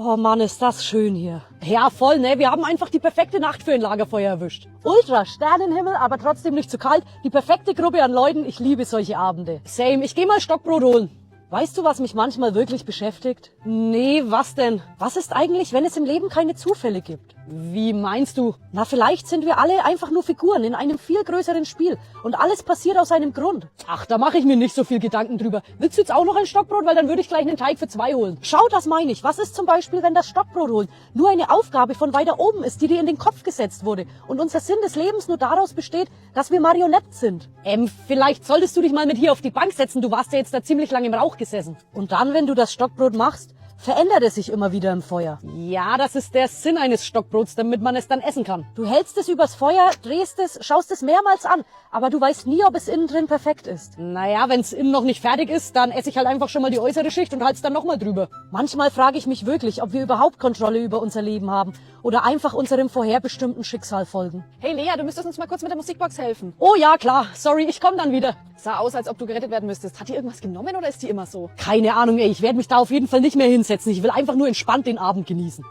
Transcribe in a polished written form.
Oh Mann, ist das schön hier. Ja, voll, ne? Wir haben einfach die perfekte Nacht für ein Lagerfeuer erwischt. Ultra Sternenhimmel, aber trotzdem nicht zu kalt. Die perfekte Gruppe an Leuten. Ich liebe solche Abende. Same. Ich geh mal Stockbrot holen. Weißt du, was mich manchmal wirklich beschäftigt? Nee, was denn? Was ist eigentlich, wenn es im Leben keine Zufälle gibt? Wie meinst du? Na, vielleicht sind wir alle einfach nur Figuren in einem viel größeren Spiel und alles passiert aus einem Grund. Ach, da mache ich mir nicht so viel Gedanken drüber. Willst du jetzt auch noch ein Stockbrot? Weil dann würde ich gleich einen Teig für 2 holen. Schau, das meine ich. Was ist zum Beispiel, wenn das Stockbrot holen nur eine Aufgabe von weiter oben ist, die dir in den Kopf gesetzt wurde und unser Sinn des Lebens nur daraus besteht, dass wir Marionetten sind? Vielleicht solltest du dich mal mit hier auf die Bank setzen. Du warst ja jetzt da ziemlich lange im Rauch gesessen. Und dann, wenn du das Stockbrot machst, verändert es sich immer wieder im Feuer. Ja, das ist der Sinn eines Stockbrots, damit man es dann essen kann. Du hältst es übers Feuer, drehst es, schaust es mehrmals an, aber du weißt nie, ob es innen drin perfekt ist. Naja, wenn es innen noch nicht fertig ist, dann esse ich halt einfach schon mal die äußere Schicht und halte es dann nochmal drüber. Manchmal frage ich mich wirklich, ob wir überhaupt Kontrolle über unser Leben haben oder einfach unserem vorherbestimmten Schicksal folgen. Hey Lea, du müsstest uns mal kurz mit der Musikbox helfen. Oh ja, klar. Sorry, ich komme dann wieder. Sah aus, als ob du gerettet werden müsstest. Hat die irgendwas genommen oder ist die immer so? Keine Ahnung, ey. Ich werde mich da auf jeden Fall nicht mehr hinsetzen. Ich will einfach nur entspannt den Abend genießen.